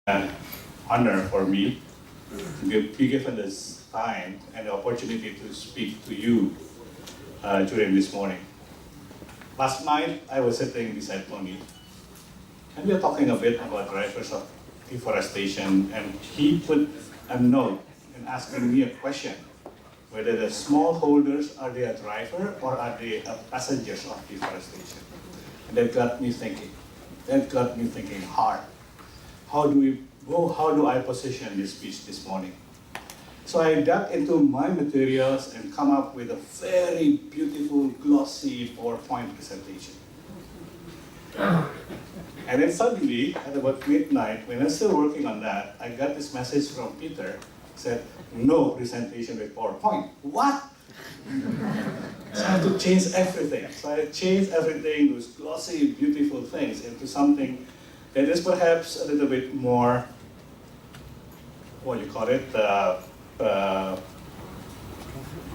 an honor for me to be given this time and the opportunity to speak to you during this morning. Last night, I was sitting beside Tony, and we were talking a bit about drivers of deforestation, and he put a note and asking me a question, whether the smallholders, are they a driver or are they passengers of deforestation? And that got me thinking. That got me thinking hard. How do I position this speech this morning? So I dug into my materials and come up with a very beautiful, glossy PowerPoint presentation. And then suddenly, at about midnight, when I was still working on that, I got this message from Peter, said, no presentation with PowerPoint. What? So I had to change everything. So I changed everything, those glossy, beautiful things, into something that is perhaps a little bit more, what do you call it,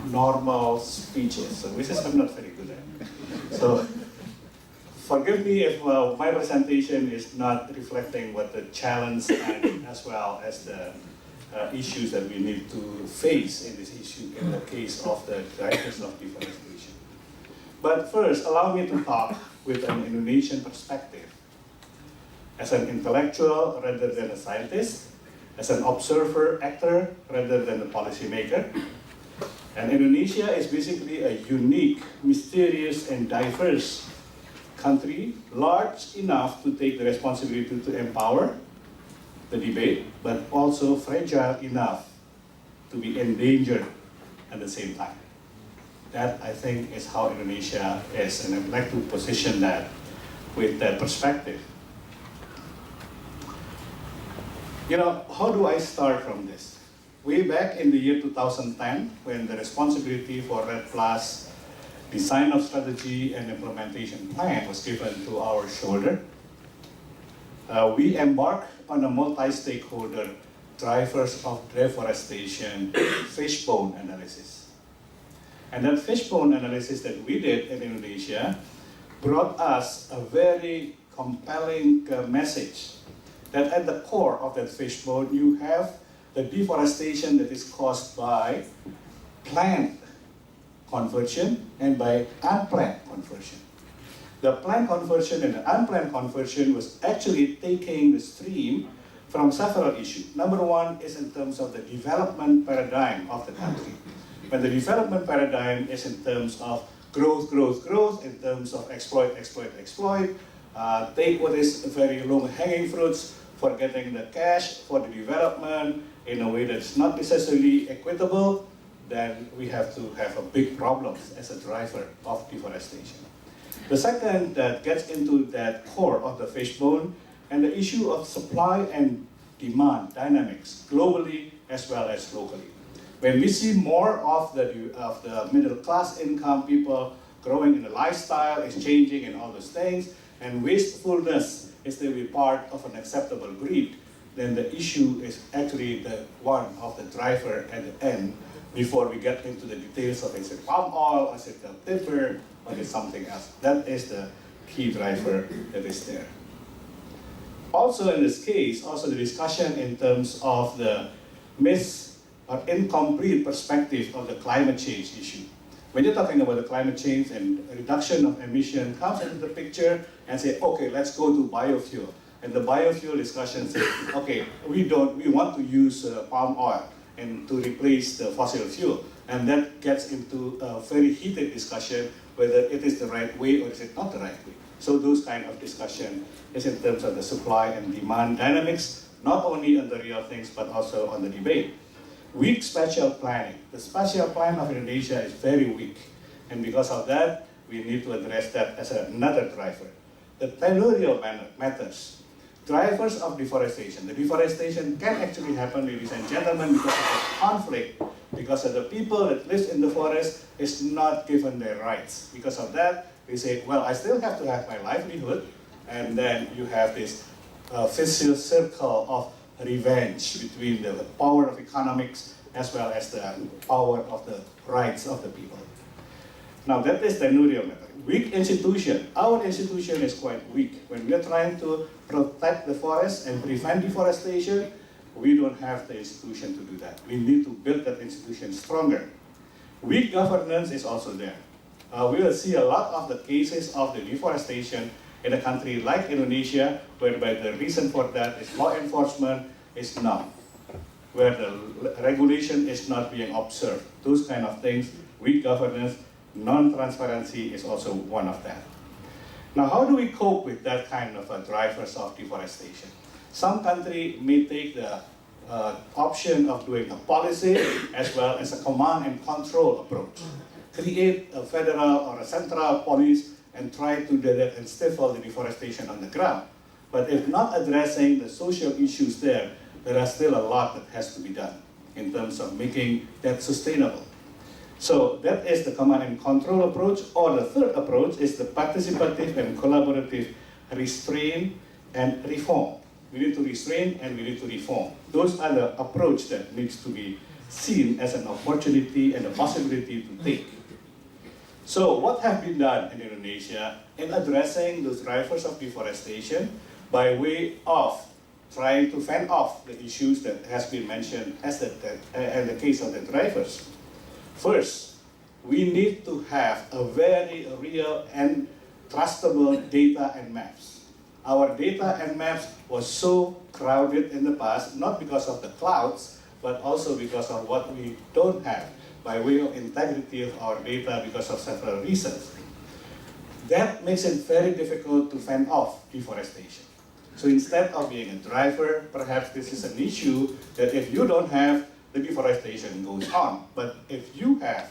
normal speeches, so which is I'm not very good at. So forgive me if my presentation is not reflecting what the challenge and as well as the issues that we need to face in this issue in the case of the drivers of deforestation. But first, allow me to talk with an Indonesian perspective, as an intellectual rather than a scientist, as an observer actor rather than a policymaker. And Indonesia is basically a unique, mysterious, and diverse country, large enough to take the responsibility to empower the debate, but also fragile enough to be endangered at the same time. That, I think, is how Indonesia is, and I'd like to position that with that perspective. You know, how do I start from this? Way back in the year 2010, when the responsibility for RED Plus design of strategy and implementation plan was given to our shoulder, we embarked on a multi-stakeholder drivers of deforestation fishbone analysis. And that fishbone analysis that we did in Indonesia brought us a very compelling message that at the core of that fishbone, you have the deforestation that is caused by planned conversion and by unplanned conversion. The planned conversion and the unplanned conversion was actually taking the stream from several issues. Number one is in terms of the development paradigm of the country. When the development paradigm is in terms of growth, growth, growth, in terms of exploit, exploit, exploit, take what is very low-hanging fruits for getting the cash for the development in a way that's not necessarily equitable, then we have to have a big problem as a driver of deforestation. The second that gets into that core of the fishbone and the issue of supply and demand dynamics globally as well as locally. When we see more of the middle class income people growing in the lifestyle is changing and all those things, and wastefulness is to be part of an acceptable greed, then the issue is actually the one of the driver at the end before we get into the details of is it palm oil, is it a timber, or is it something else. That is the key driver that is there. Also in this case, also the discussion in terms of the or incomplete perspective of the climate change issue. When you're talking about the climate change and reduction of emission comes into the picture and say, okay, let's go to biofuel. And the biofuel discussion says, okay, we want to use palm oil and to replace the fossil fuel. And that gets into a very heated discussion whether it is the right way or is it not the right way. So those kind of discussion is in terms of the supply and demand dynamics, not only on the real things, but also on the debate. Weak spatial planning. The spatial plan of Indonesia is very weak. And because of that, we need to address that as another driver. The tenurial matters. Drivers of deforestation. The deforestation can actually happen, ladies and gentlemen, because of the conflict, because of the people that live in the forest is not given their rights. Because of that, we say, well, I still have to have my livelihood, and then you have this vicious circle of revenge between the power of economics as well as the power of the rights of the people. Now that is the tenurial method. Weak institution. Our institution is quite weak. When we are trying to protect the forest and prevent deforestation, we don't have the institution to do that. We need to build that institution stronger. Weak governance is also there. We will see a lot of the cases of the deforestation in a country like Indonesia, whereby the reason for that is law enforcement is none, where the regulation is not being observed. Those kind of things, weak governance, non-transparency is also one of that. Now, how do we cope with that kind of drivers of deforestation? Some country may take the option of doing a policy as well as a command and control approach. Create a federal or a central police and try to do that and stifle the deforestation on the ground. But if not addressing the social issues there are still a lot that has to be done in terms of making that sustainable. So that is the command and control approach, or the third approach is the participative and collaborative restraint and reform. We need to restrain and we need to reform. Those are the approach that needs to be seen as an opportunity and a possibility to take. So what have been done in Indonesia in addressing those drivers of deforestation by way of trying to fend off the issues that has been mentioned as in the case of the drivers? First, we need to have a very real and trustable data and maps. Our data and maps was so crowded in the past, not because of the clouds, but also because of what we don't have by way of integrity of our data because of several reasons. That makes it very difficult to fend off deforestation. So instead of being a driver, perhaps this is an issue that if you don't have, the deforestation goes on. But if you have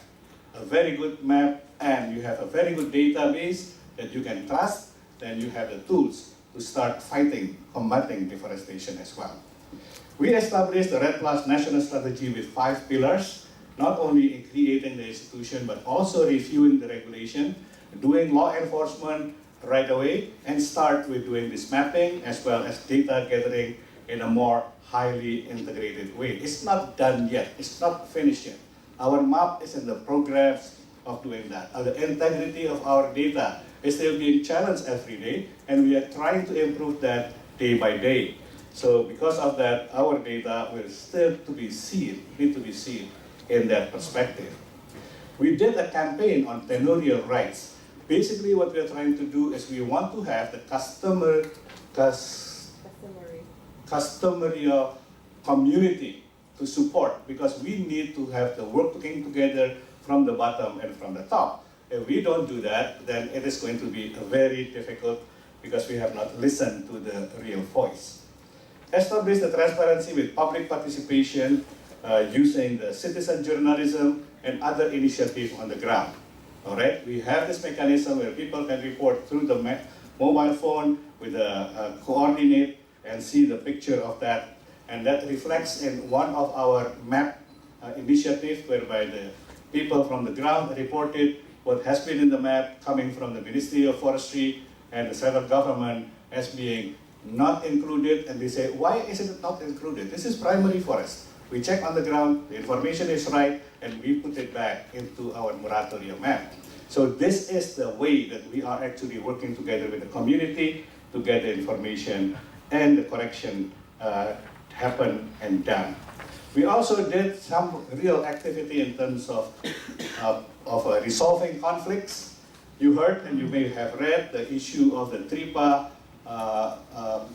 a very good map and you have a very good database that you can trust, then you have the tools to start combating deforestation as well. We established the REDD Plus national strategy with 5 pillars, not only in creating the institution, but also reviewing the regulation, doing law enforcement right away, and start with doing this mapping as well as data gathering in a more highly integrated way. It's not done yet, it's not finished yet. Our map is in the progress of doing that. The integrity of our data is still being challenged every day, and we are trying to improve that day by day. So because of that, our data will still need to be seen in that perspective. We did a campaign on tenurial rights. Basically what we are trying to do is we want to have the customary community to support, because we need to have the working together from the bottom and from the top. If we don't do that, then it is going to be very difficult because we have not listened to the real voice. Establish the transparency with public participation using the citizen journalism and other initiatives on the ground. All right, we have this mechanism where people can report through the mobile phone with a coordinate and see the picture of that. And that reflects in one of our map initiatives whereby the people from the ground reported what has been in the map coming from the Ministry of Forestry and the federal government as being not included, and they say, why is it not included? This is primary forest. We check on the ground, the information is right, and we put it back into our moratorium map. So this is the way that we are actually working together with the community to get the information and the correction happen and done. We also did some real activity in terms of resolving conflicts. You heard and you may have read the issue of the TRIPA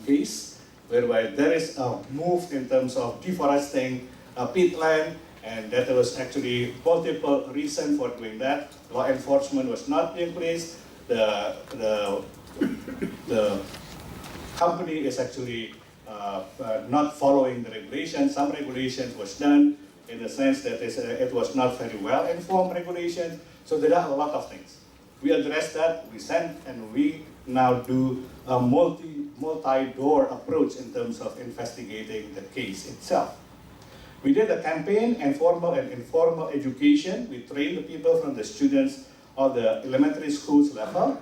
case, whereby there is a move in terms of deforesting peatland, and that there was actually multiple reasons for doing that. Law enforcement was not in place. The company is actually not following the regulations. Some regulations was done in the sense that it was not very well informed regulations. So there are a lot of things. We address that, we send, and we now do a multi-door approach in terms of investigating the case itself. We did a campaign in formal and informal education. We trained the people from the students of the elementary schools level,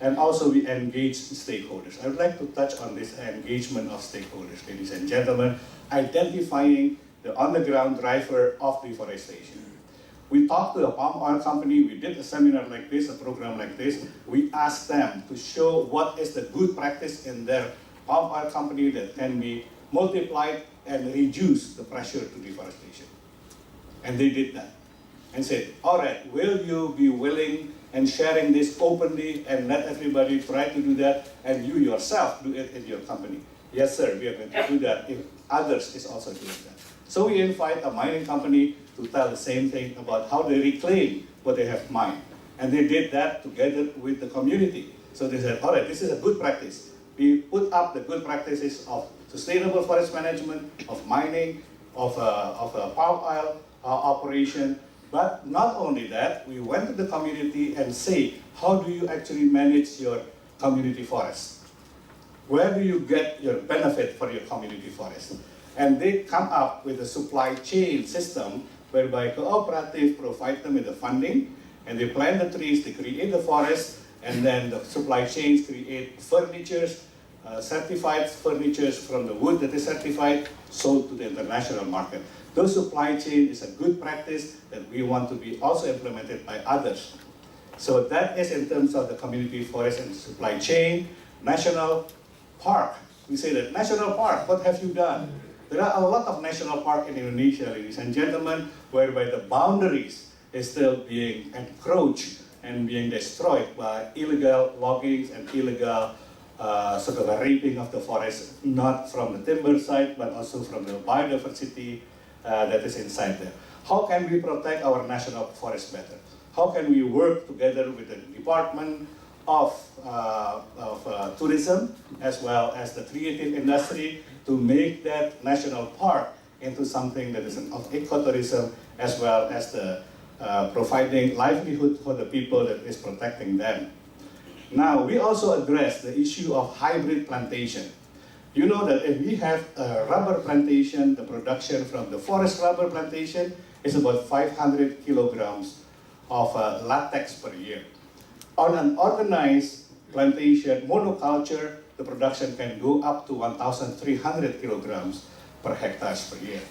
and also we engaged stakeholders. I would like to touch on this engagement of stakeholders, ladies and gentlemen, identifying the on-the-ground driver of deforestation. We talked to a palm oil company, we did a seminar like this, a program like this. We asked them to show what is the good practice in their palm oil company that can be multiplied and reduce the pressure to deforestation. And they did that and said, all right, will you be willing and sharing this openly and let everybody try to do that and you yourself do it in your company? Yes, sir, we are going to do that if others is also doing that. So we invite a mining company to tell the same thing about how they reclaim what they have mined. And they did that together with the community. So they said, all right, this is a good practice. We put up the good practices of sustainable forest management, of mining, of palm oil operation. But not only that, we went to the community and say, how do you actually manage your community forest? Where do you get your benefit for your community forest? And they come up with a supply chain system whereby cooperative provide them with the funding, and they plant the trees, they create the forest, and then the supply chains create furnitures, certified furnitures from the wood that is certified, sold to the international market. Those supply chain is a good practice that we want to be also implemented by others. So that is in terms of the community forest and supply chain. National park, we say that national park, what have you done? There are a lot of national park in Indonesia, ladies and gentlemen, whereby the boundaries is still being encroached and being destroyed by illegal loggings and illegal sort of a raping of the forest, not from the timber side, but also from the biodiversity that is inside there. How can we protect our national forest better? How can we work together with the Department of Tourism as well as the creative industry to make that national park into something that is of ecotourism as well as the providing livelihood for the people that is protecting them. Now, we also address the issue of hybrid plantation. You know that if we have a rubber plantation, the production from the forest rubber plantation is about 500 kilograms of latex per year. On an organized plantation, monoculture, the production can go up to 1,300 kilograms per hectares per year.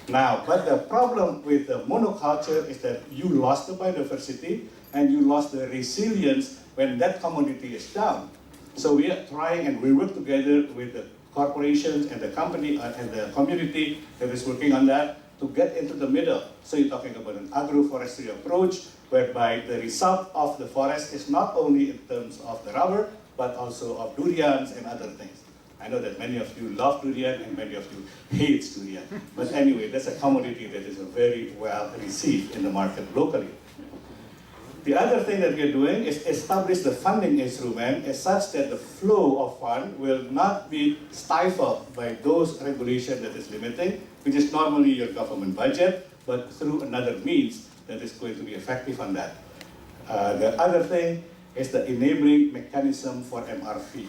Now, but the problem with the monoculture is that you lost the biodiversity and you lost the resilience when that commodity is down. So we are trying and we work together with the corporations and the company and the community that is working on that to get into the middle. So you're talking about an agroforestry approach whereby the result of the forest is not only in terms of the rubber, but also of durians and other things. I know that many of you love durian and many of you hate durian. But anyway, that's a commodity that is very well received in the market locally. The other thing that we're doing is establish the funding instrument as such that the flow of fund will not be stifled by those regulations that is limiting, which is normally your government budget, but through another means that is going to be effective on that. The other thing is the enabling mechanism for MRV.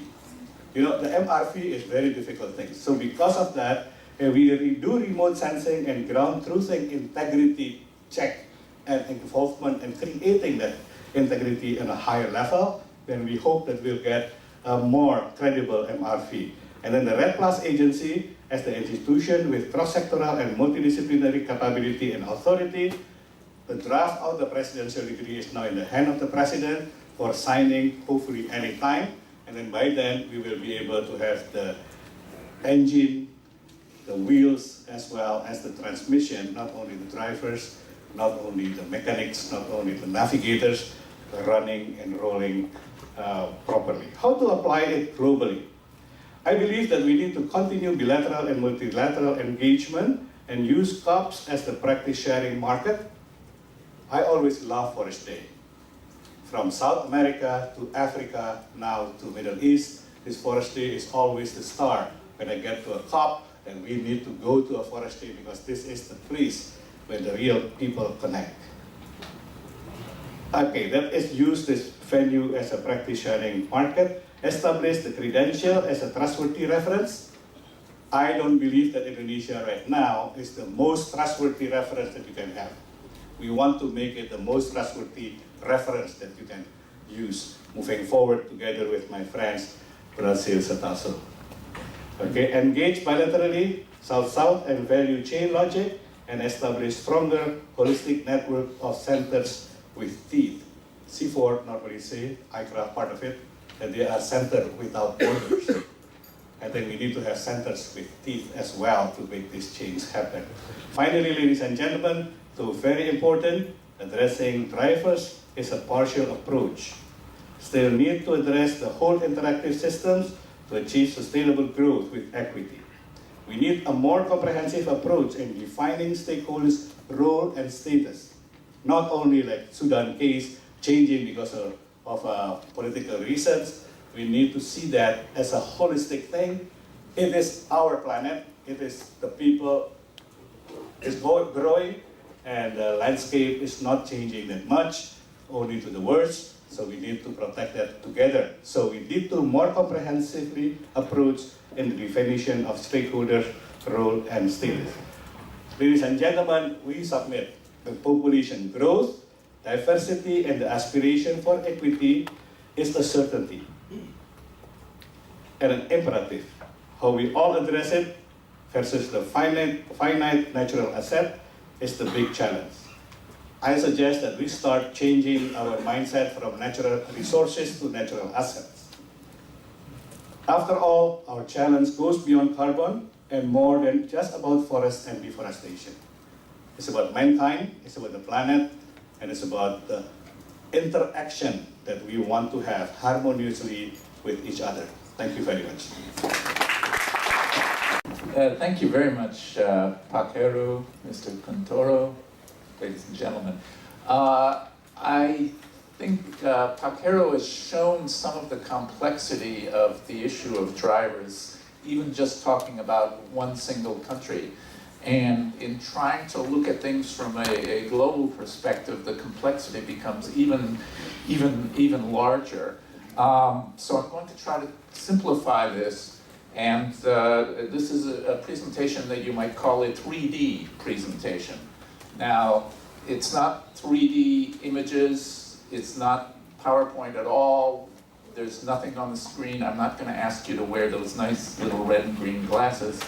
You know, the MRV is very difficult thing. So because of that, we do remote sensing and ground truthing integrity check and involvement and creating that integrity on a higher level, then we hope that we'll get a more credible MRV. And then the Red Plus agency as the institution with cross-sectoral and multidisciplinary capability and authority. The draft of the presidential decree is now in the hand of the president for signing hopefully any time. And then by then we will be able to have the engine, the wheels, as well as the transmission, not only the drivers, not only the mechanics, not only the navigators, running and rolling properly. How to apply it globally? I believe that we need to continue bilateral and multilateral engagement and use COPs as the practice sharing market. I always love Forest Day. From South America to Africa, now to Middle East, this Forest Day is always the star. When I get to a COP, then we need to go to a Forest Day because this is the place where the real people connect. Okay, that is use this venue as a practice sharing market, establish the credential as a trustworthy reference. I don't believe that Indonesia right now is the most trustworthy reference that you can have. We want to make it the most trustworthy reference that you can use moving forward together with my friends, Brazil Setaso. Okay, engage bilaterally, South-South and value chain logic, and establish stronger holistic network of centers with teeth. C4 normally say, ICRA part of it, that they are centers without borders. I think we need to have centers with teeth as well to make this change happen. Finally, ladies and gentlemen, so very important, addressing drivers is a partial approach. Still need to address the whole interactive systems to achieve sustainable growth with equity. We need a more comprehensive approach in defining stakeholders' role and status. Not only like Sudan case, changing because of political reasons. We need to see that as a holistic thing. It is our planet, it is the people, it's growing, and the landscape is not changing that much, only to the worse, so we need to protect that together. So we need to more comprehensively approach in the definition of stakeholder role and status. Ladies and gentlemen, we submit the population growth, diversity, and the aspiration for equity is a certainty and an imperative. How we all address it versus the finite natural asset is the big challenge. I suggest that we start changing our mindset from natural resources to natural assets. After all, our challenge goes beyond carbon and more than just about forest and deforestation. It's about mankind, it's about the planet, and it's about the interaction that we want to have harmoniously with each other. Thank you very much. Thank you very much, Paquero, Mr. Contoro, ladies and gentlemen. I think Paquero has shown some of the complexity of the issue of drivers, even just talking about one single country. And in trying to look at things from a global perspective, the complexity becomes even larger. So I'm going to try to simplify this, and this is a presentation that you might call a 3D presentation. Now, it's not 3D images, it's not PowerPoint at all, there's nothing on the screen. I'm not going to ask you to wear those nice little red and green glasses,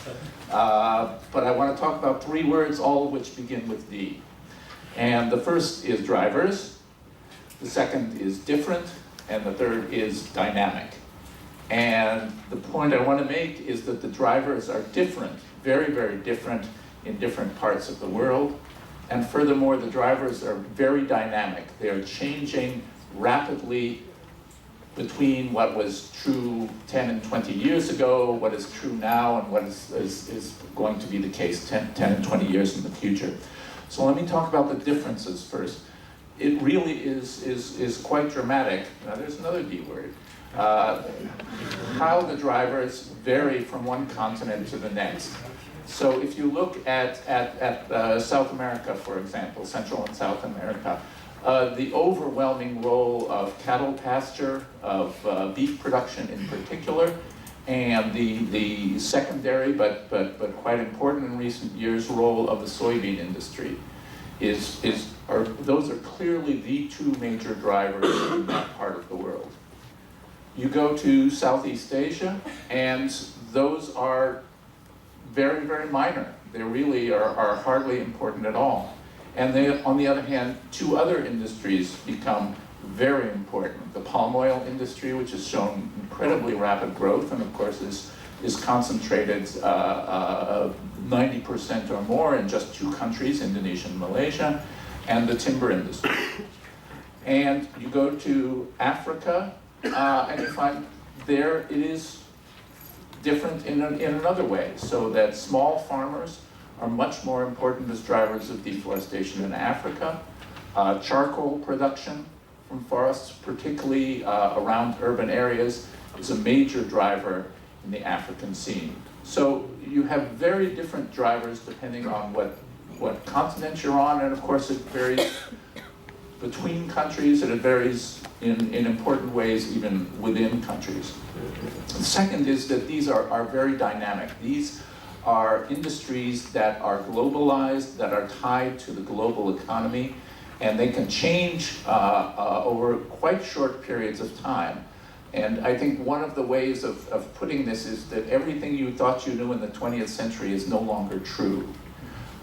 but I want to talk about 3 words, all of which begin with D. And the first is drivers, the second is different, and the third is dynamic. And the point I want to make is that the drivers are different, very, very different in different parts of the world. And furthermore, the drivers are very dynamic. They are changing rapidly between what was true 10 and 20 years ago, what is true now, and what is going to be the case 10 and 20 years in the future. So let me talk about the differences first. It really is quite dramatic. Now there's another D word. How the drivers vary from one continent to the next. So if you look at South America, for example, Central and South America, the overwhelming role of cattle pasture, of beef production in particular, and the secondary but quite important in recent years role of the soybean industry those are clearly the 2 major drivers in that part of the world. You go to Southeast Asia, and those are very, very minor. They really are hardly important at all. And they, on the other hand, 2 other industries become very important. The palm oil industry, which has shown incredibly rapid growth, and of course is concentrated 90% or more in just 2 countries, Indonesia and Malaysia, and the timber industry. And you go to Africa, and you find there it is different in another way, so that small farmers are much more important as drivers of deforestation in Africa. Charcoal production from forests, particularly around urban areas, is a major driver in the African scene. So you have very different drivers depending on what continent you're on, and of course it varies between countries, and it varies in important ways even within countries. The second is that these are very dynamic. These are industries that are globalized, that are tied to the global economy, and they can change over quite short periods of time. And I think one of the ways of putting this is that everything you thought you knew in the 20th century is no longer true.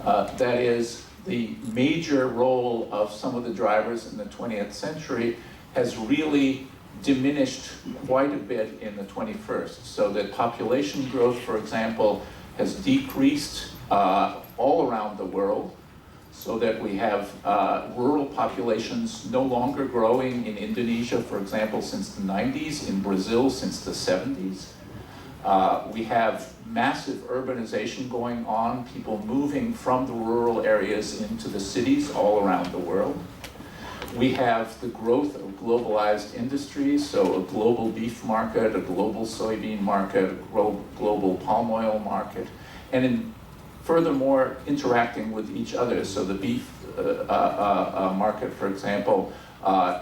That is, the major role of some of the drivers in the 20th century has really diminished quite a bit in the 21st. So that population growth, for example, has decreased all around the world, so that we have rural populations no longer growing in Indonesia, for example, since the 90s, in Brazil since the 70s. We have massive urbanization going on, people moving from the rural areas into the cities all around the world. We have the growth of globalized industries, so a global beef market, a global soybean market, a global palm oil market, and furthermore interacting with each other. So the beef market, for example,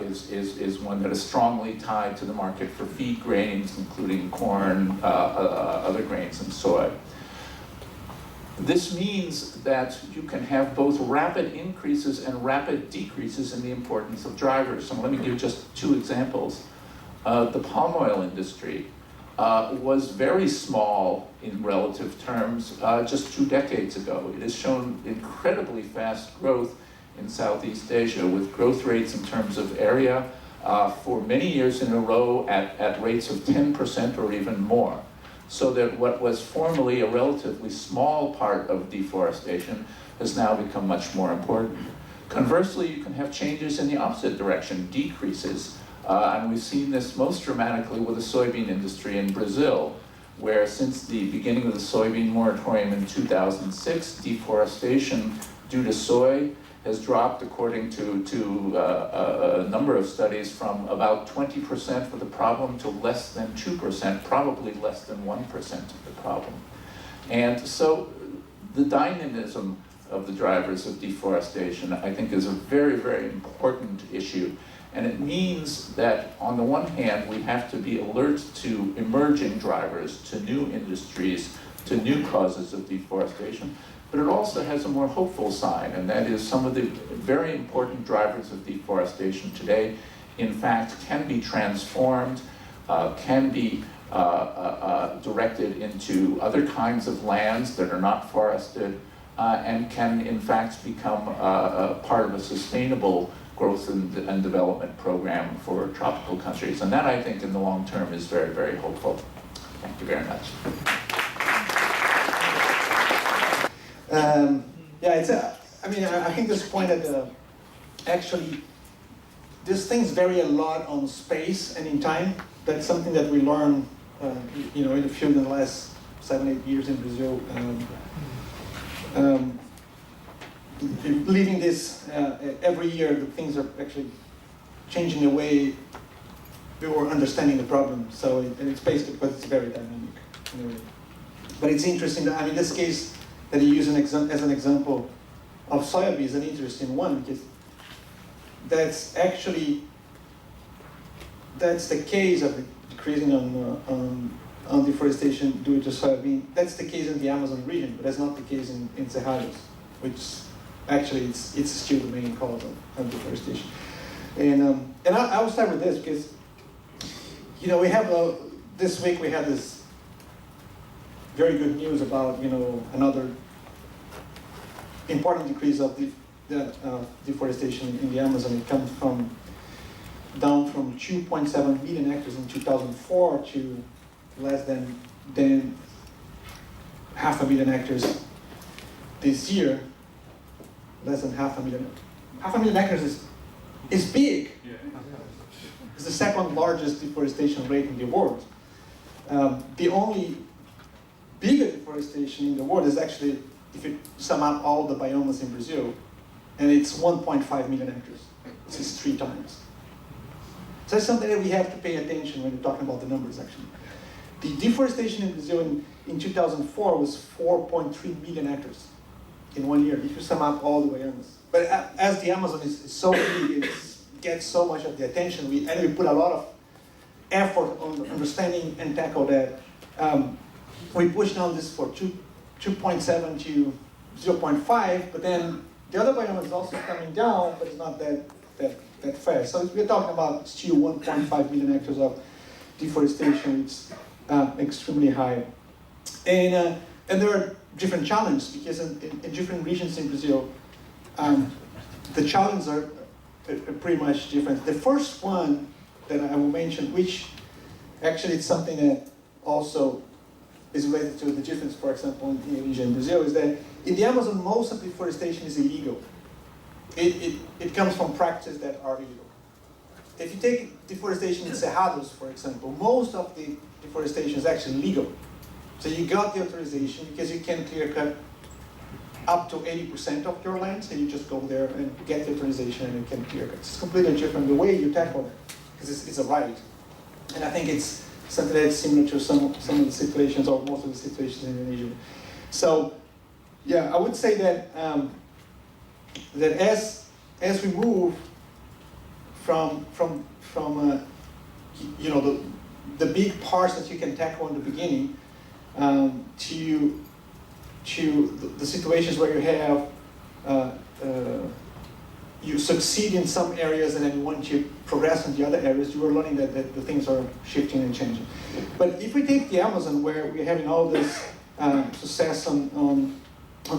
is one that is strongly tied to the market for feed grains, including corn, other grains, and soy. This means that you can have both rapid increases and rapid decreases in the importance of drivers. So let me give just two examples. The palm oil industry was very small in relative terms just 2 decades ago. It has shown incredibly fast growth in Southeast Asia, with growth rates in terms of area for many years in a row at rates of 10% or even more. So that what was formerly a relatively small part of deforestation has now become much more important. Conversely, you can have changes in the opposite direction, decreases. And we've seen this most dramatically with the soybean industry in Brazil, where since the beginning of the soybean moratorium in 2006, deforestation due to soy has dropped, according to a number of studies, from about 20% of the problem to less than 2%, probably less than 1% of the problem. And so the dynamism of the drivers of deforestation, I think, is a very, very important issue. And it means that, on the one hand, we have to be alert to emerging drivers, to new industries, to new causes of deforestation. But it also has a more hopeful side, and that is some of the very important drivers of deforestation today, in fact, can be transformed, can be directed into other kinds of lands that are not forested, and can, in fact, become a part of a sustainable growth and development program for tropical countries. And that, I think, in the long term is very, very hopeful. Thank you very much. I think this point that actually these things vary a lot on space and in time. That's something that we learn, in the field in the last 7-8 years in Brazil. Living this every year, the things are actually changing the way we were understanding the problem. So, and it's basically because it's very dynamic. But it's interesting that, this case that you use as an example of soybean is an interesting one, because that's the case of decreasing on deforestation due to soybean. That's the case in the Amazon region, but that's not the case in Cerrados, which actually it's still the main cause of deforestation. And I will start with this because we have this week we had this very good news about another important decrease of deforestation in the Amazon. It comes down from 2.7 million hectares in 2004 to less than half a million hectares this year. Less than half a million. Half a million hectares is big. Yeah. It's the second largest deforestation rate in the world. The only bigger deforestation in the world is actually, if you sum up all the biomes in Brazil, and it's 1.5 million hectares. This is 3 times. So that's something that we have to pay attention when we're talking about the numbers, actually. The deforestation in Brazil in 2004 was 4.3 million hectares in 1 year, if you sum up all the biomes. But as the Amazon is so big, it gets so much of the attention, we put a lot of effort on understanding and tackle that. We pushed down this for 2.7 to 0.5, but then the other biome is also coming down, but it's not that fast. So we're talking about still 1.5 million hectares of deforestation. It's extremely high. And there are different challenges, because in different regions in Brazil, the challenges are pretty much different. The first one that I will mention, which actually it's something that also is related to the difference, for example, in Indonesia and Brazil, is that in the Amazon, most of deforestation is illegal. It comes from practices that are illegal. If you take deforestation in cerrados, for example, most of the deforestation is actually legal. So you got the authorization because you can clear cut up to 80% of your land, so you just go there and get the authorization and you can clear cut. It's completely different the way you tackle it, because it's a right. And I think it's something that's similar to some of the situations, or most of the situations in Indonesia. So, yeah, I would say that that as we move from you know, the big parts that you can tackle in the beginning, to the situations where you have you succeed in some areas and then you want to progress in the other areas, you are learning that the things are shifting and changing. But if we take the Amazon, where we're having all this success on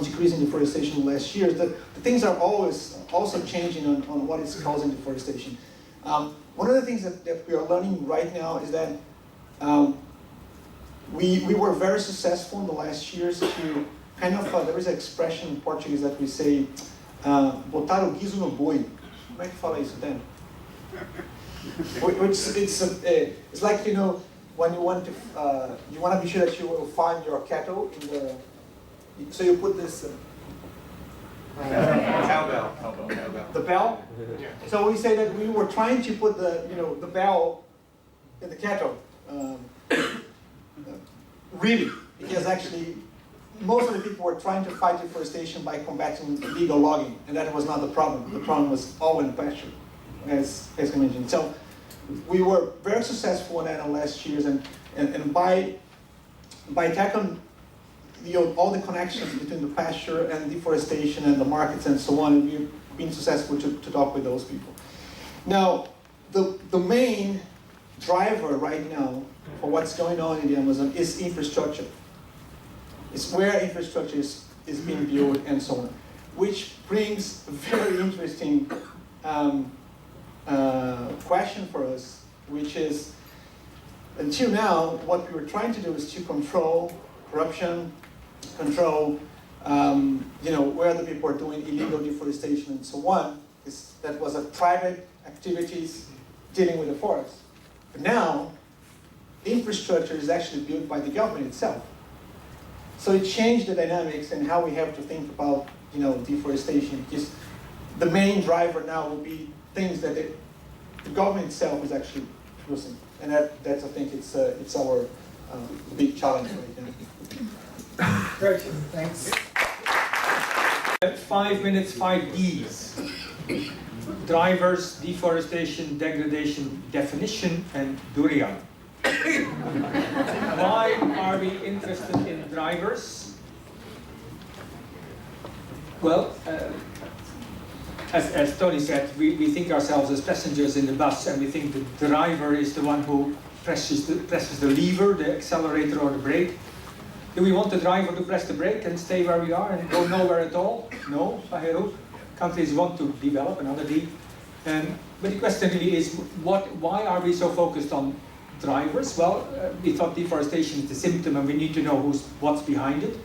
decreasing deforestation in the last years, the things are always also changing on what is causing deforestation. One of the things that we are learning right now is that we were very successful in the last years to kind of, there is an expression in Portuguese that we say, botar o guiso no boi. Como é que fala isso, Dan? It's like, you know, when you want to be sure that you will find your cattle in the, so you put this Cowbell. the bell. So we say that we were trying to put the bell in the cattle. Really, because actually most of the people were trying to fight deforestation by combating illegal logging, and that was not the problem. The problem was all in the pasture, as I mentioned. So we were very successful in that in the last years, and by tackling all the connections between the pasture and deforestation and the markets and so on, we've been successful to talk with those people. Now, the main driver right now for what's going on in the Amazon is infrastructure. It's where infrastructure is being built and so on, which brings a very interesting question for us, which is, until now, what we were trying to do is to control corruption, control where the people are doing illegal deforestation and so on. That was a private activities dealing with the forest. But now, infrastructure is actually built by the government itself. So it changed the dynamics and how we have to think about deforestation, because the main driver now will be things that the government itself is actually producing, and that's I think it's our big challenge right now. Great, thanks. 5 minutes, 5 Ds. Drivers, deforestation, degradation, definition, and durian. Why are we interested in drivers? Well, as Tony said, we think ourselves as passengers in the bus, and we think the driver is the one who presses the lever, the accelerator or the brake. Do we want the driver to press the brake and stay where we are and go nowhere at all? No, Pajero. Countries want to develop, another D. But the question really is, why are we so focused on drivers? Well, we thought deforestation is the symptom and we need to know what's behind it.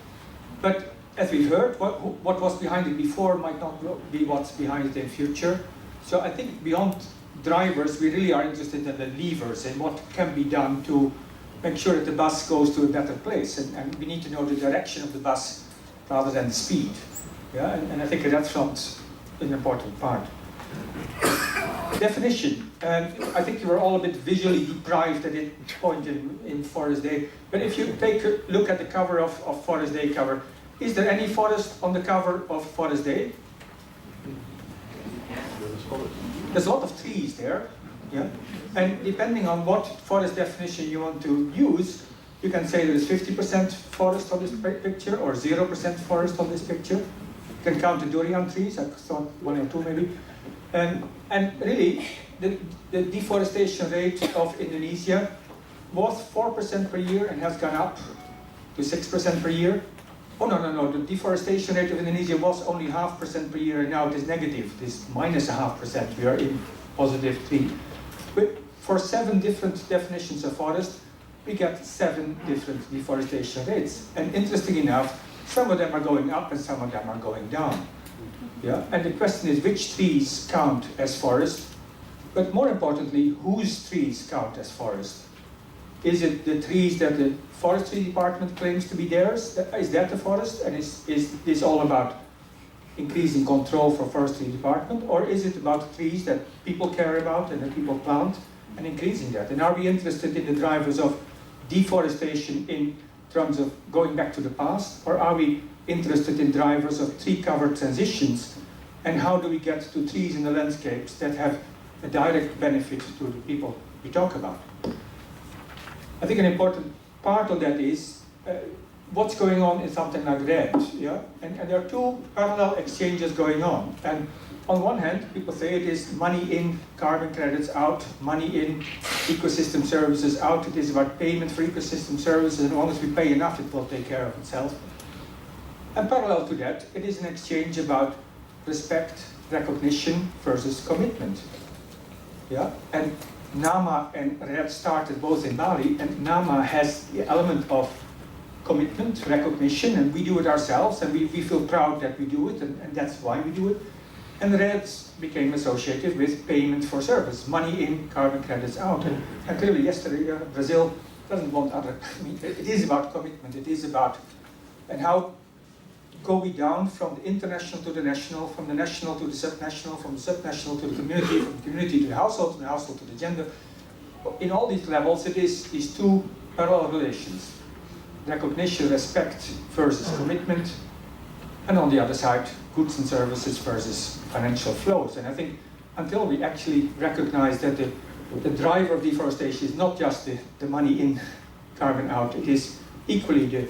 But as we've heard, what was behind it before might not be what's behind it in future. So I think beyond drivers, we really are interested in the levers and what can be done to make sure that the bus goes to a better place. And we need to know the direction of the bus rather than speed. Yeah, and I think that's an important part. Definition. I think you were all a bit visually deprived at this point in Forest Day. But if you take a look at the cover of Forest Day cover, is there any forest on the cover of Forest Day? There's a lot of trees there. Yeah. And depending on what forest definition you want to use, you can say there is 50% forest on this picture or 0% forest on this picture. You can count the durian trees, I thought 1 or 2 maybe. And really, the deforestation rate of Indonesia was 4% per year and has gone up to 6% per year. Oh, no. The deforestation rate of Indonesia was only 0.5% per year, and now it is negative. It is minus 0.5%. We are in positive 3. But for 7 different definitions of forest, we get 7 different deforestation rates. And interesting enough, some of them are going up and some of them are going down. Yeah? And the question is, which trees count as forest? But more importantly, whose trees count as forest? Is it the trees that the forestry department claims to be theirs? Is that the forest? And is this all about increasing control for forestry department? Or is it about trees that people care about and that people plant and increasing that? And are we interested in the drivers of deforestation in terms of going back to the past? Or are we interested in drivers of tree-covered transitions? And how do we get to trees in the landscapes that have a direct benefit to the people we talk about? I think an important part of that is what's going on in something like RED, yeah? And there are 2 parallel exchanges going on. And on one hand, people say it is money in, carbon credits out, money in, ecosystem services out. It is about payment for ecosystem services, and as long as we pay enough, it will take care of itself. And parallel to that, it is an exchange about respect, recognition versus commitment. Yeah? And NAMA and RED started both in Bali, and NAMA has the element of commitment, recognition, and we do it ourselves, and we feel proud that we do it, and that's why we do it. And RED became associated with payment for service, money in, carbon credits out. And clearly yesterday, Brazil doesn't want other, I mean, it is about commitment, it is about, and how go we down from the international to the national, from the national to the subnational, from the subnational to the community, from the community to the household, from the household to the gender. In all these levels, it is these 2 parallel relations. Recognition, respect versus commitment, and on the other side, goods and services versus financial flows. And I think until we actually recognize that the driver of deforestation is not just the money in, carbon out, it is equally the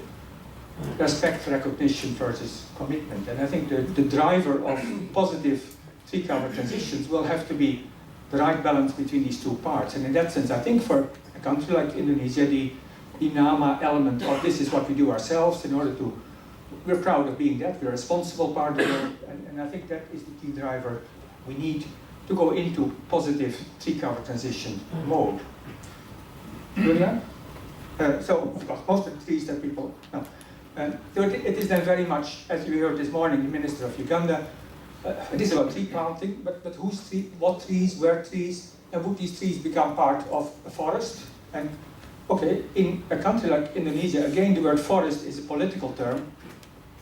respect, recognition versus commitment. And I think the driver of positive tree-cover transitions will have to be the right balance between these 2 parts. And in that sense, I think for a country like Indonesia, the NAMA element of this is what we do ourselves in order to, we're proud of being that, we're a responsible partner, and I think that is the key driver we need to go into positive tree-cover transition mode. Julian? So, of course, most of the trees that people know. So it is then very much, as we heard this morning, the Minister of Uganda, it is about tree planting, but whose tree, what trees, where trees, and would these trees become part of a forest? And okay, in a country like Indonesia, again, the word forest is a political term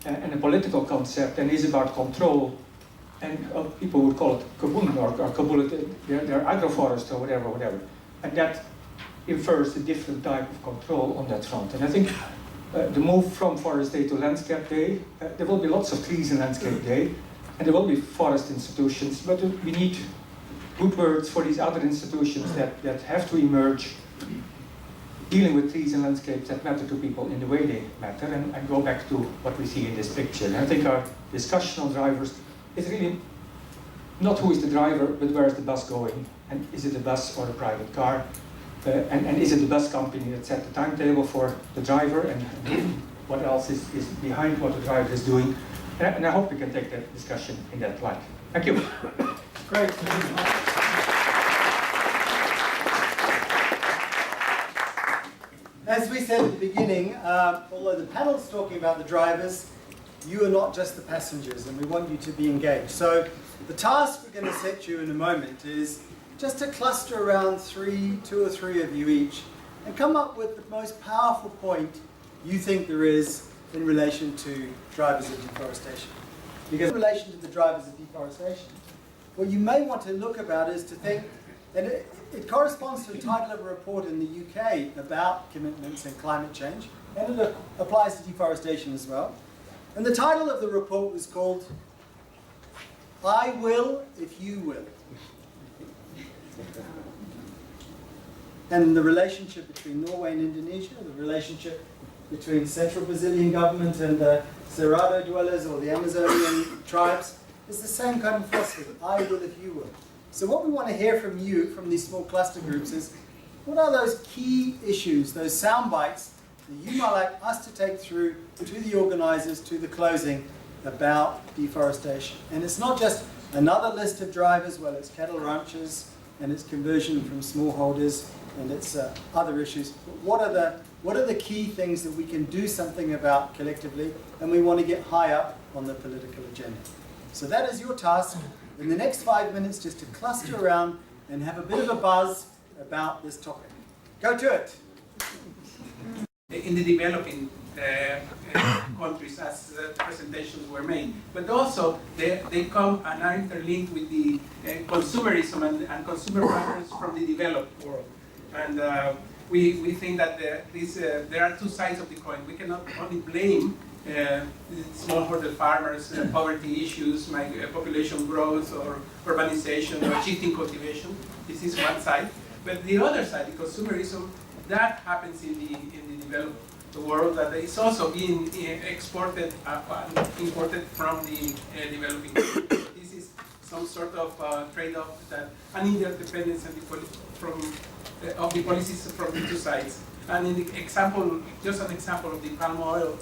and a political concept, and is about control. And people would call it kebun or kabul, they're agroforest or whatever. And that infers a different type of control on that front. And I think the move from Forest Day to Landscape Day, there will be lots of trees in Landscape Day, and there will be forest institutions, but we need good words for these other institutions that have to emerge, dealing with trees and landscapes that matter to people in the way they matter, and go back to what we see in this picture. And I think our discussion on drivers is really not who is the driver, but where is the bus going, and is it a bus or a private car? And is it the bus company that set the timetable for the driver, and what else is behind what the driver is doing? And I hope we can take that discussion in that light. Thank you. Great. As we said at the beginning, although the panel's talking about the drivers, you are not just the passengers, and we want you to be engaged. So the task we're going to set you in a moment is just to cluster around 2 or 3 of you each, and come up with the most powerful point you think there is in relation to drivers of deforestation. Because in relation to the drivers of deforestation, what you may want to look about is to think, and it corresponds to the title of a report in the UK about commitments and climate change, and it applies to deforestation as well. And the title of the report was called, I Will If You Will. And the relationship between Norway and Indonesia, the relationship between the central Brazilian government and the Cerrado dwellers or the Amazonian tribes, is the same kind of philosophy, I will if you will. So what we want to hear from you, from these small cluster groups, is what are those key issues, those sound bites that you might like us to take through to the organisers, to the closing, about deforestation. And it's not just another list of drivers, well, it's cattle ranchers and it's conversion from smallholders and it's other issues. But what are the key things that we can do something about collectively, and we want to get high up on the political agenda? So that is your task in the next 5 minutes, just to cluster around and have a bit of a buzz about this topic. Go to it. In the developing countries, as presentations were made, but also they come and are interlinked with the consumerism and consumer patterns from the developed world. And we think that there are two sides of the coin. We cannot only blame smallholder farmers, poverty issues, population growth, or urbanization, or shifting cultivation. This is one side. But the other side, the consumerism, that happens in the developed world, that is also being exported and imported from the developing world. This is some sort of trade-off, that an interdependence of the policies from the two sides. And in the example, just an example of the palm oil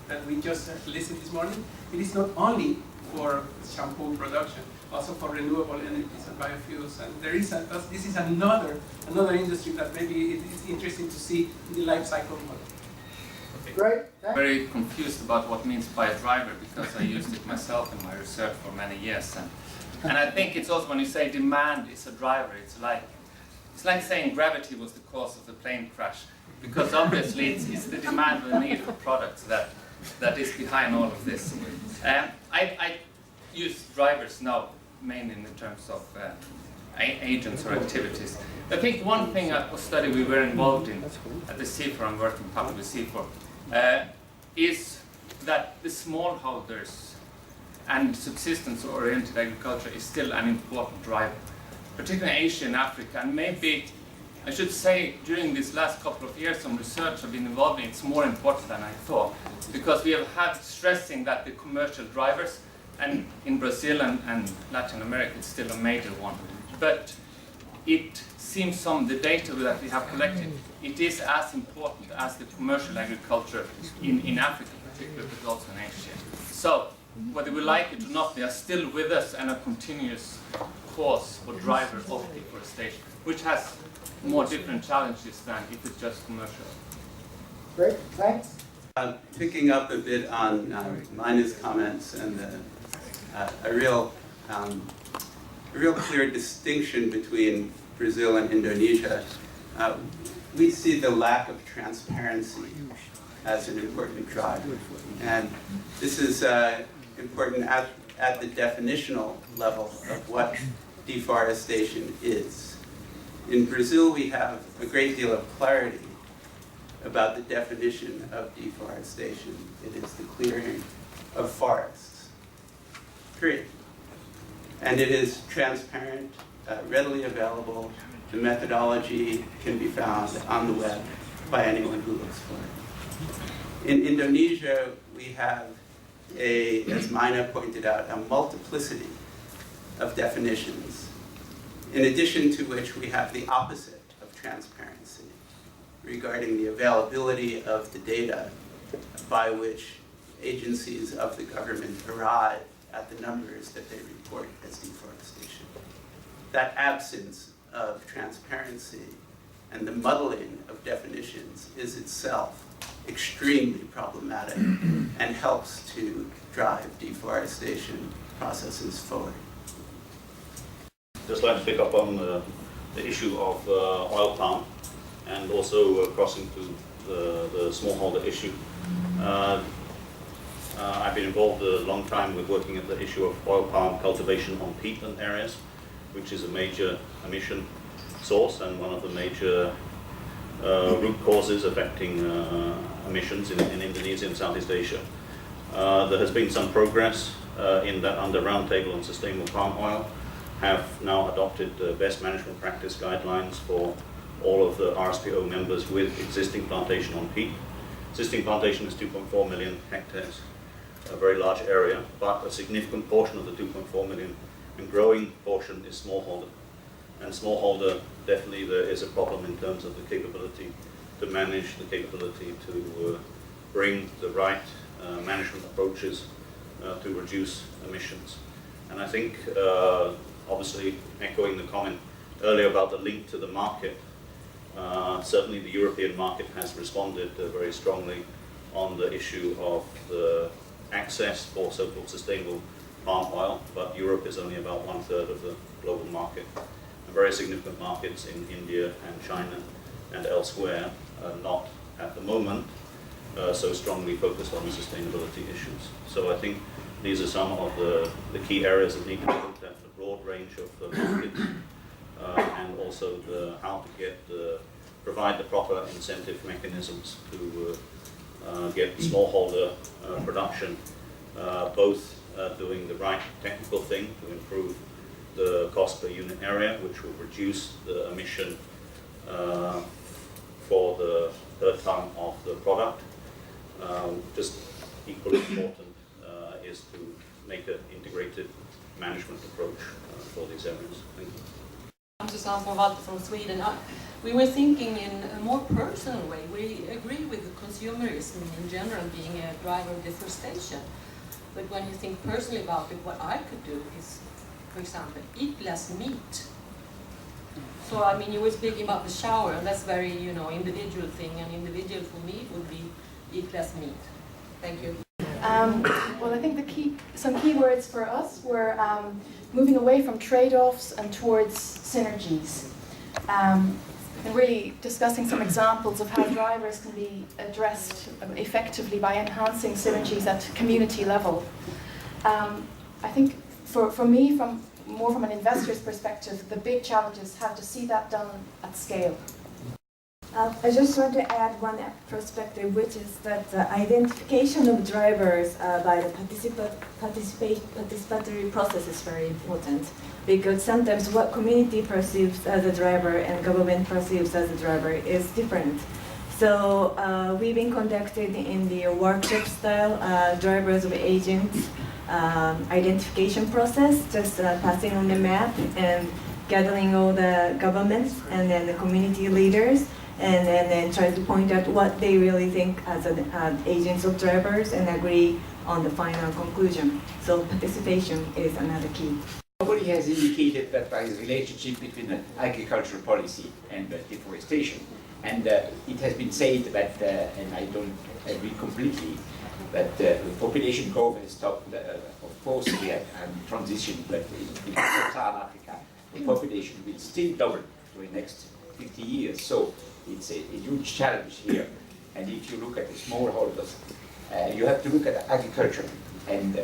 that we just listened this morning, it is not only for shampoo production, also for renewable energies and biofuels. And there is this is another industry that maybe it is interesting to see in the life cycle model. Great. Very confused about what means by a driver, because I used it myself in my research for many years, and I think it's also when you say demand is a driver, it's like saying gravity was the cause of the plane crash, because obviously it's the demand and the need for products that is behind all of this. I use drivers now mainly in terms of agents or activities. I think one thing, a study we were involved in at the CIFOR, I'm working partly with CIFOR, is that the smallholders and subsistence-oriented agriculture is still an important driver, particularly in Asia and Africa. And maybe, I should say, during these last couple of years, some research I've been involved in, it's more important than I thought, because we have had stressing that the commercial drivers, and in Brazil and Latin America, it's still a major one. But it seems from the data that we have collected, it is as important as the commercial agriculture in Africa particularly, but also in Asia. So, whether we like it or not, they are still with us and a continuous cause or driver of deforestation, which has more different challenges than if it's just commercial. Great, thanks. Picking up a bit on Mina's comments and a real clear distinction between Brazil and Indonesia, we see the lack of transparency as an important driver. And this is important at the definitional level of what deforestation is. In Brazil, we have a great deal of clarity about the definition of deforestation. It is the clearing of forests, period. And it is transparent, readily available. The methodology can be found on the web by anyone who looks for it. In Indonesia, we have as Mina pointed out, a multiplicity of definitions, in addition to which we have the opposite of transparency regarding the availability of the data by which agencies of the government arrive at the numbers that they report as deforestation. That absence of transparency and the muddling of definitions is itself extremely problematic and helps to drive deforestation processes forward. Just like to pick up on the issue of oil palm and also crossing to the smallholder issue. I've been involved a long time with working at the issue of oil palm cultivation on peatland areas, which is a major emission source and one of the major root causes affecting emissions in Indonesia and Southeast Asia. There has been some progress in that under Roundtable on Sustainable Palm Oil have now adopted the best management practice guidelines for all of the RSPO members with existing plantation on peat. Existing plantation is 2.4 million hectares, a very large area, but a significant portion of the 2.4 million and growing portion is smallholder. And smallholder, definitely there is a problem in terms of the capability to manage the capability to bring the right management approaches to reduce emissions. And I think, obviously, echoing the comment earlier about the link to the market, certainly the European market has responded very strongly on the issue of the access for so-called sustainable palm oil, but Europe is only about 1/3 of the global market. And very significant markets in India and China and elsewhere are not at the moment so strongly focused on the sustainability issues. So I think these are some of the key areas that need to be looked at, the broad range of the markets, and also how to provide the proper incentive mechanisms to get smallholder production, both doing the right technical thing to improve the cost per unit area, which will reduce the emission for the per ton of the product. Just equally important is to make an integrated management approach for these areas. Thank you. I'm Susanne from Sweden. We were thinking in a more personal way. We agree with the consumerism in general being a driver of deforestation. But when you think personally about it, what I could do is, for example, eat less meat. So, I mean, you were speaking about the shower, and that's very, individual thing. And individual for me would be eat less meat. Thank you. Well, I think some key words for us were moving away from trade-offs and towards synergies. And really discussing some examples of how drivers can be addressed effectively by enhancing synergies at community level. I think for me, from an investor's perspective, the big challenge is how to see that done at scale. I just want to add one perspective, which is that the identification of drivers by the participatory process is very important, because sometimes what community perceives as a driver and government perceives as a driver is different. So we've been conducting in the workshop style drivers of agents identification process, just passing on the map and gathering all the governments and then the community leaders, and then try to point out what they really think as agents of drivers and agree on the final conclusion. So participation is another key. Nobody has indicated that there is a relationship between the agricultural policy and deforestation. And it has been said that, and I don't agree completely, that population growth has stopped. Of course, we have transition, but in Sub-Saharan Africa, the population will still double for the next 50 years. So it's a huge challenge here. And if you look at the smallholders, you have to look at agriculture and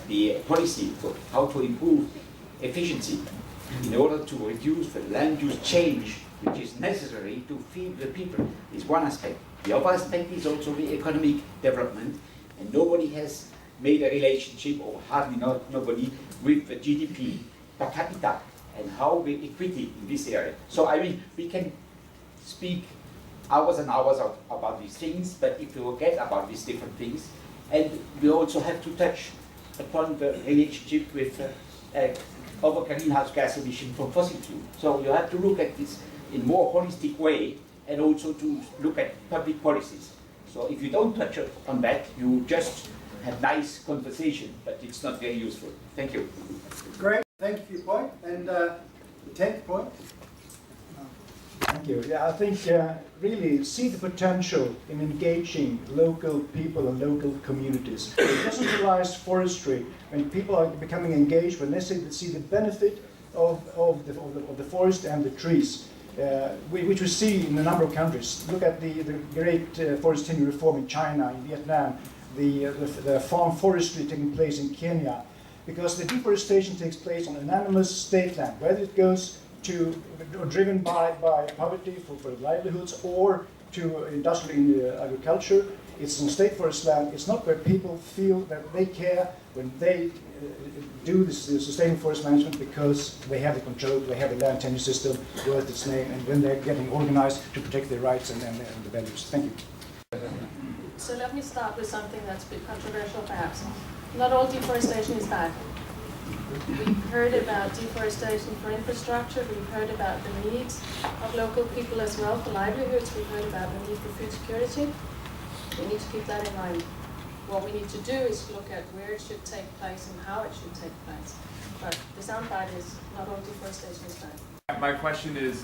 the policy for how to improve efficiency in order to reduce the land use change, which is necessary to feed the people, is one aspect. The other aspect is also the economic development, and nobody has made a relationship, or hardly nobody, with the GDP per capita and how the equity in this area. So I mean, we can speak hours and hours about these things, but if you forget about these different things, and we also have to touch upon the relationship with other greenhouse gas emission from fossil fuel. So you have to look at this in more holistic way, and also to look at public policies. So if you don't touch on that, you just have nice conversation, but it's not very useful. Thank you. Great, thank you for your point. And the 10th point? Thank you. Yeah, I think really see the potential in engaging local people and local communities. Decentralized forestry, when people are becoming engaged, when they see the benefit of the forest and the trees, which we see in a number of countries. Look at the great forest tenure reform in China, in Vietnam, the farm forestry taking place in Kenya, because the deforestation takes place on anonymous state land, whether it goes to driven by poverty for livelihoods or to industrial agriculture. It's on state forest land. It's not where people feel that they care when they do this sustainable forest management, because they have the control, they have the land tenure system worth its name, and when they're getting organized to protect their rights and the values. Thank you. So let me start with something that's a bit controversial perhaps. Not all deforestation is bad. We've heard about deforestation for infrastructure. We've heard about the needs of local people as well for livelihoods. We've heard about the need for food security. We need to keep that in mind. What we need to do is look at where it should take place and how it should take place. But the soundbite is not all deforestation is bad. My question is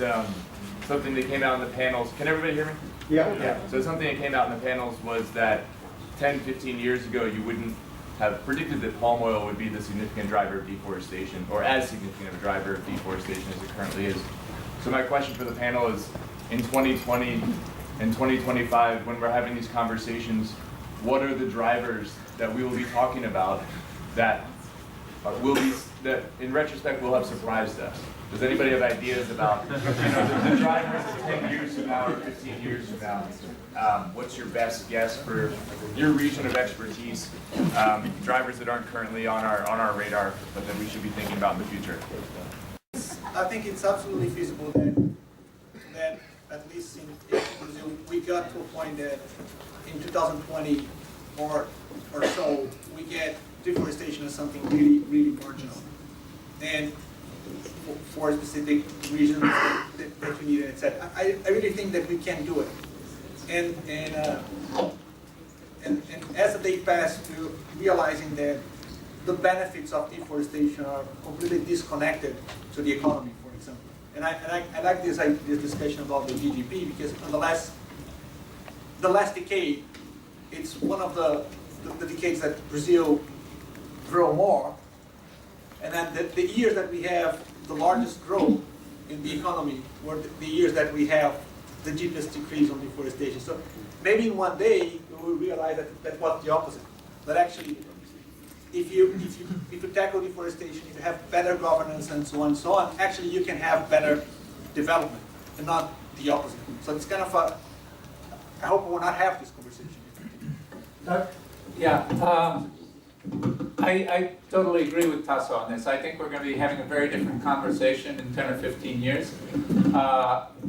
something that came out in the panels. Can everybody hear me? Yeah. So something that came out in the panels was that 10, 15 years ago, you wouldn't have predicted that palm oil would be the significant driver of deforestation, or as significant of a driver of deforestation as it currently is. So my question for the panel is, in 2020 and 2025, when we're having these conversations, what are the drivers that we will be talking about that that in retrospect will have surprised us? Does anybody have ideas about the drivers of 10 years from now or 15 years from now? What's your best guess for your region of expertise? Drivers that aren't currently on our radar, but that we should be thinking about in the future. I think it's absolutely feasible that at least in Brazil, we got to a point that in 2020 or so, we get deforestation as something really, really marginal. And for specific reasons that we need, etc. I really think that we can do it. And as the day passed, to realizing that the benefits of deforestation are completely disconnected to the economy, for example. And I like this discussion about the GDP, because in the last decade, it's one of the decades that Brazil grew more. And then the years that we have the largest growth in the economy were the years that we have the deepest decrease on deforestation. So maybe in one day we will realize that was the opposite. That actually, if you tackle deforestation, if you have better governance and so on, actually you can have better development and not the opposite. So it's kind of I hope we will not have this conversation. Yeah. I totally agree with Tasso on this. I think we're going to be having a very different conversation in 10 or 15 years.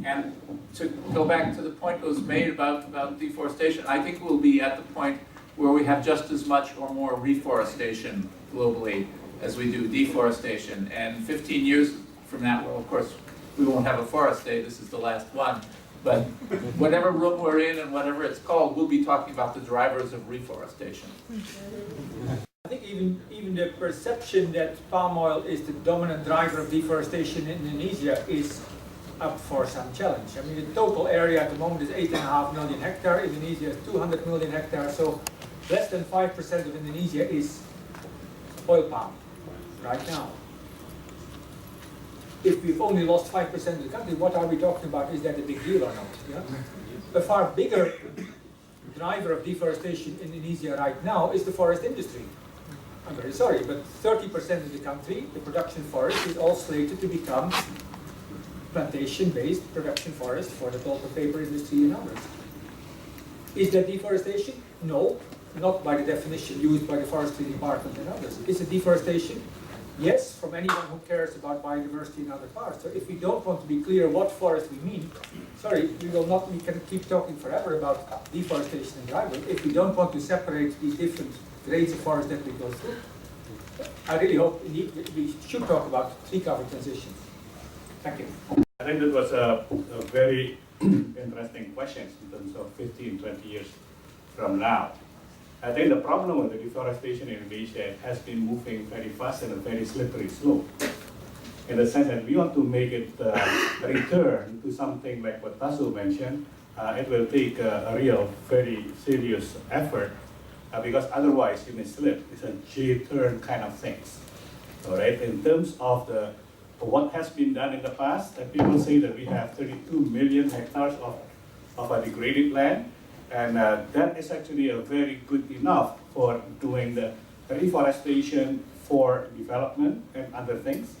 And to go back to the point that was made about deforestation, I think we'll be at the point where we have just as much or more reforestation globally as we do deforestation. And 15 years from now, well, of course, we won't have a forest day. This is the last one. But whatever room we're in and whatever it's called, we'll be talking about the drivers of reforestation. I think even the perception that palm oil is the dominant driver of deforestation in Indonesia is up for some challenge. I mean, the total area at the moment is 8.5 million hectares. Indonesia is 200 million hectares, so less than 5% of Indonesia is oil palm right now. If we've only lost 5% of the country, what are we talking about? Is that a big deal or not? Yeah? A far bigger driver of deforestation in Indonesia right now is the forest industry. I'm very sorry, but 30% of the country, the production forest, is all slated to become plantation-based production forest for the pulp and paper industry and others. Is that deforestation? No, not by the definition used by the forestry department and others. Is it deforestation? Yes, from anyone who cares about biodiversity in other parts. So if we don't want to be clear what forest we mean, sorry, we can keep talking forever about deforestation and drivers. If we don't want to separate these different grades of forest that we go through, I really hope indeed we should talk about tree cover transition. Thank you. I think that was a very interesting question in terms of 15, 20 years from now. I think the problem with the deforestation in Indonesia has been moving very fast and a very slippery slope. In the sense that we want to make it return to something like what Tasso mentioned, it will take a real, very serious effort because otherwise you may slip. It's a J-turn kind of things. All right. In terms of what has been done in the past, people say that we have 32 million hectares of a degraded land. And that is actually a very good enough for doing the reforestation for development and other things.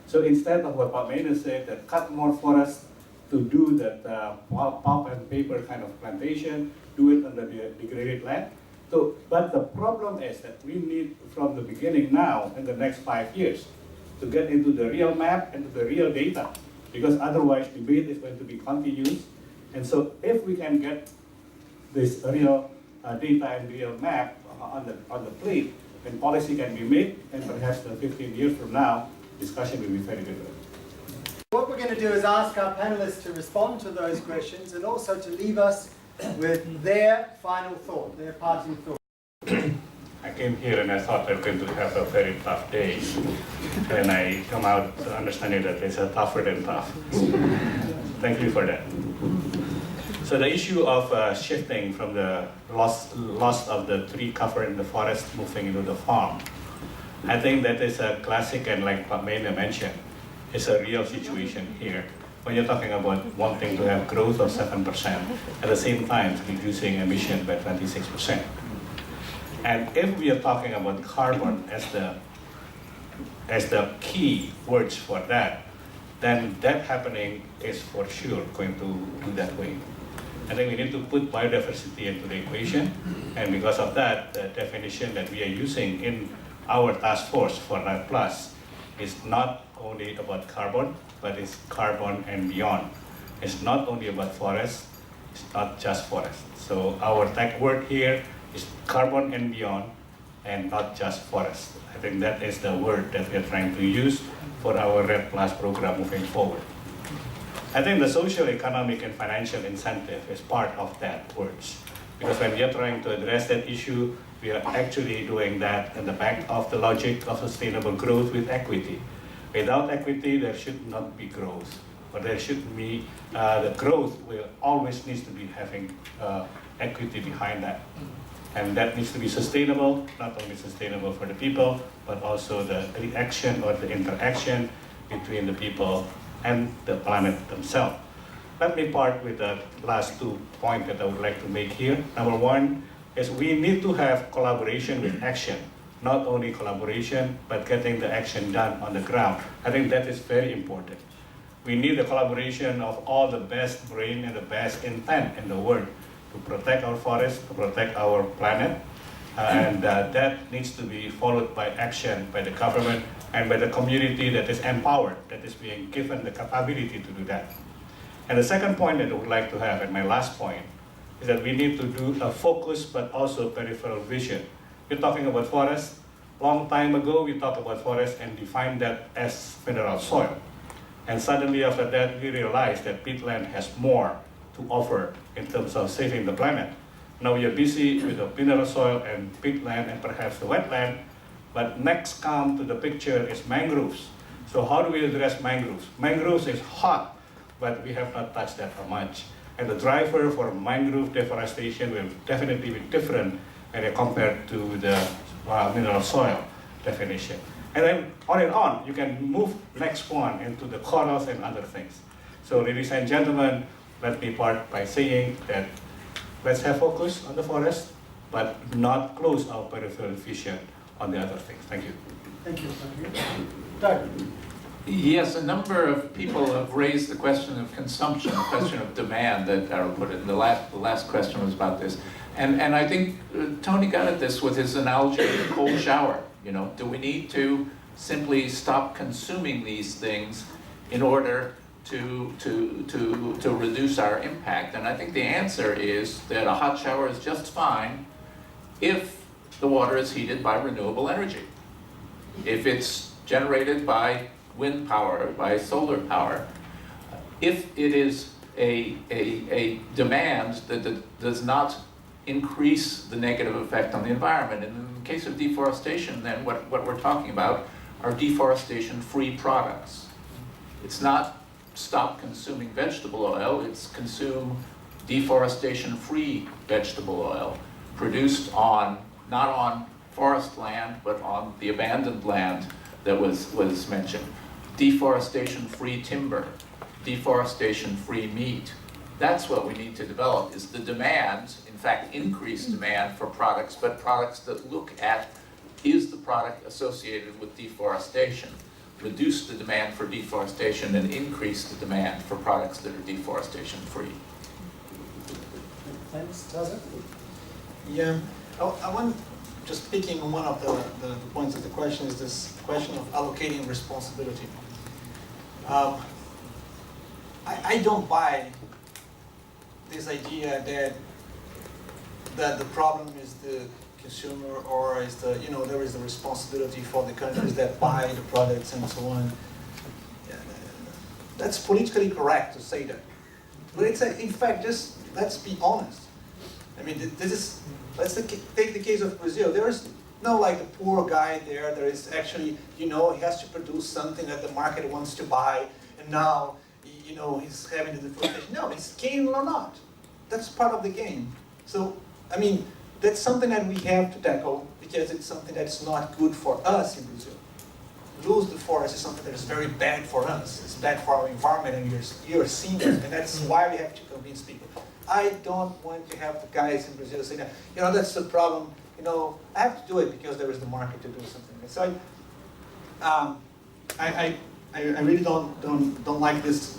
So instead of what Pak Mene said, that cut more forests to do that pulp and paper kind of plantation, do it on the degraded land. So, but the problem is that we need from the beginning now in the next 5 years to get into the real map and to the real data, because otherwise debate is going to be continuous. And so if we can get this real data and real map on the plate, when policy can be made, and perhaps 15 years from now, discussion will be very different. What we're going to do is ask our panelists to respond to those questions and also to leave us with their final thought, their parting thought. I came here and I thought I'm going to have a very tough day. And I come out understanding that it's a tougher than tough. Thank you for that. So the issue of shifting from the loss of the tree cover in the forest moving into the farm, I think that is a classic, and like what Mayna mentioned, it's a real situation here. When you're talking about wanting to have growth of 7%, at the same time reducing emission by 26%. And if we are talking about carbon as the key words for that, then that happening is for sure going to do that way. I think we need to put biodiversity into the equation, and because of that, the definition that we are using in our task force for REDD+ is not only about carbon, but it's carbon and beyond. It's not only about forest, it's not just forest. So our tech word here is carbon and beyond, and not just forest. I think that is the word that we are trying to use for our REDD+ program moving forward. I think the social, economic, and financial incentive is part of that words. Because when we are trying to address that issue, we are actually doing that in the back of the logic of sustainable growth with equity. Without equity, there should not be growth. But there should be, the growth will always needs to be having equity behind that. And that needs to be sustainable, not only sustainable for the people, but also the reaction or the interaction between the people and the planet themselves. Let me part with the last 2 points that I would like to make here. Number one is we need to have collaboration with action. Not only collaboration, but getting the action done on the ground. I think that is very important. We need the collaboration of all the best brain and the best intent in the world to protect our forests, to protect our planet. And that needs to be followed by action by the government and by the community that is empowered, that is being given the capability to do that. And the second point that I would like to have, and my last point, is that we need to do a focused but also peripheral vision. We're talking about forest. Long time ago, we talked about forest and defined that as mineral soil. And suddenly after that, we realized that peatland has more to offer in terms of saving the planet. Now we are busy with the mineral soil and peatland and perhaps the wetland, but next come to the picture is mangroves. So how do we address mangroves? Mangroves is hot, but we have not touched that much. And the driver for mangrove deforestation will definitely be different when compared to the mineral soil definition. And then on, you can move next one into the corals and other things. So ladies and gentlemen, let me part by saying that let's have focus on the forest, but not close our peripheral vision on the other things. Thank you. Thank you. Doug. Yes, a number of people have raised the question of consumption, the question of demand that Arrow put it. The last question was about this. And I think Tony got at this with his analogy of the cold shower. You know, do we need to simply stop consuming these things in order to reduce our impact? And I think the answer is that a hot shower is just fine if the water is heated by renewable energy. If it's generated by wind power, by solar power, if it is a demand that does not increase the negative effect on the environment. And in the case of deforestation, then what we're talking about are deforestation-free products. It's not stop consuming vegetable oil, it's consume deforestation-free vegetable oil produced on, not on forest land, but on the abandoned land that was mentioned. Deforestation-free timber, deforestation-free meat. That's what we need to develop, is the demand, in fact, increased demand for products, but products that look at, is the product associated with deforestation? Reduce the demand for deforestation and increase the demand for products that are deforestation-free. Thanks, Taza. Yeah, I want, just picking on one of the points of the question, is this question of allocating responsibility. I don't buy this idea that the problem is the consumer, or is the, you know, there is the responsibility for the countries that buy the products and so on. Yeah, that's politically correct to say that. But it's in fact, just let's be honest. I mean, this is, let's take the case of Brazil. There is no like the poor guy there. There is actually, you know, he has to produce something that the market wants to buy, and now, you know, he's having the deforestation. No, he's gaining or not. That's part of the game. So, I mean, that's something that we have to tackle because it's something that's not good for us in Brazil. Lose the forest is something that is very bad for us. It's bad for our environment, and you're seeing it, and that's why we have to convince people. I don't want to have the guys in Brazil saying, you know, that's the problem. You know, I have to do it because there is the market to do something. So I really don't like this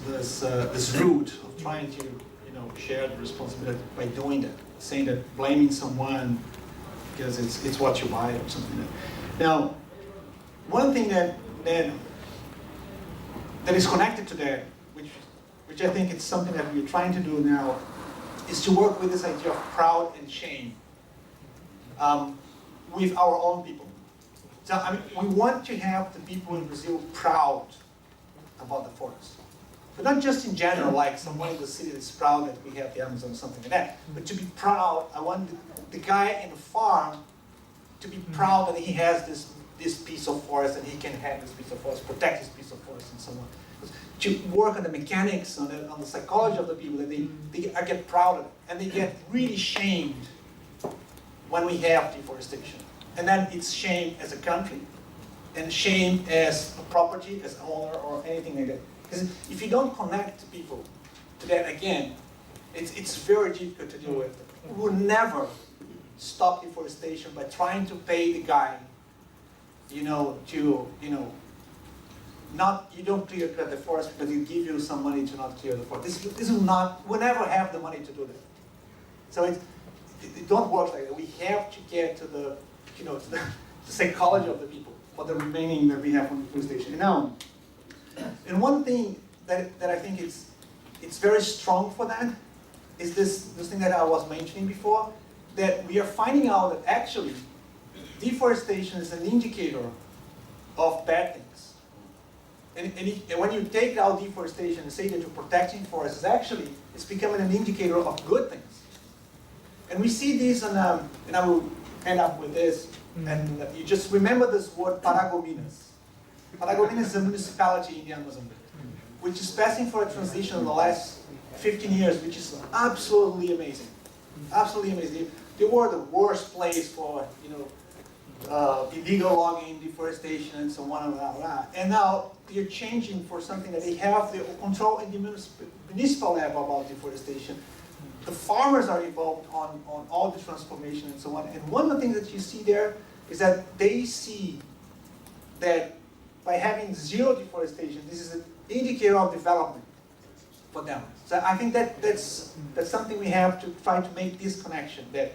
route of trying to, you know, share the responsibility by doing that, saying that blaming someone because it's what you buy or something like that. Now, one thing that is connected to that, which I think is something that we're trying to do now, is to work with this idea of proud and shame with our own people. So, I mean, we want to have the people in Brazil proud about the forest. But not just in general, like someone in the city that's proud that we have the Amazon or something like that. But to be proud, I want the guy in the farm to be proud that he has this piece of forest and he can have this piece of forest, protect this piece of forest and so on. To work on the mechanics, on the psychology of the people, that they get proud of it. And they get really shamed when we have deforestation. And then it's shame as a country, and shame as a property, as an owner, or anything like that. Because if you don't connect people to that again, it's very difficult to deal with. We will never stop deforestation by trying to pay the guy, you know, to, you know, not, you don't clear cut the forest, but you give you some money to not clear the forest. This will not, we'll never have the money to do that. So it don't work like that. We have to get to the, you know, to the psychology of the people for the remaining that we have on deforestation. Now, and one thing that I think it's very strong for that is this thing that I was mentioning before, that we are finding out that actually deforestation is an indicator of bad things. And when you take out deforestation and say that you're protecting forests, it's becoming an indicator of good things. And we see this, and I will end up with this, and you just remember this word, Paragominas. Paragominas is a municipality in the Amazon, which is passing for a transition in the last 15 years, which is absolutely amazing. Absolutely amazing. They were the worst place for, you know, illegal logging, deforestation, and so on, and now they're changing for something that they have the control in the municipal level about deforestation. The farmers are involved on all the transformation and so on. And one of the things that you see there is that they see that by having zero deforestation, this is an indicator of development for them. So I think that's something we have to try to make this connection, that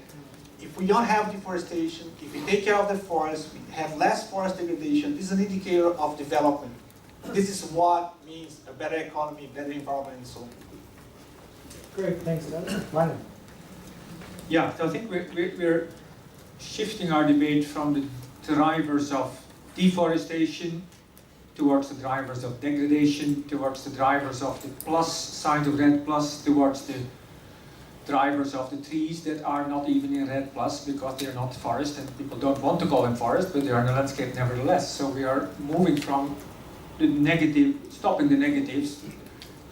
if we don't have deforestation, if we take care of the forest, we have less forest degradation, this is an indicator of development. This is what means a better economy, better environment, and so on. Great, thanks, Lana. Yeah, so I think we're shifting our debate from the drivers of deforestation towards the drivers of degradation, towards the drivers of the plus side of REDD+, towards the drivers of the trees that are not even in REDD+, because they're not forest, and people don't want to call them forest, but they are in the landscape nevertheless. So we are moving from the negative, stopping the negatives,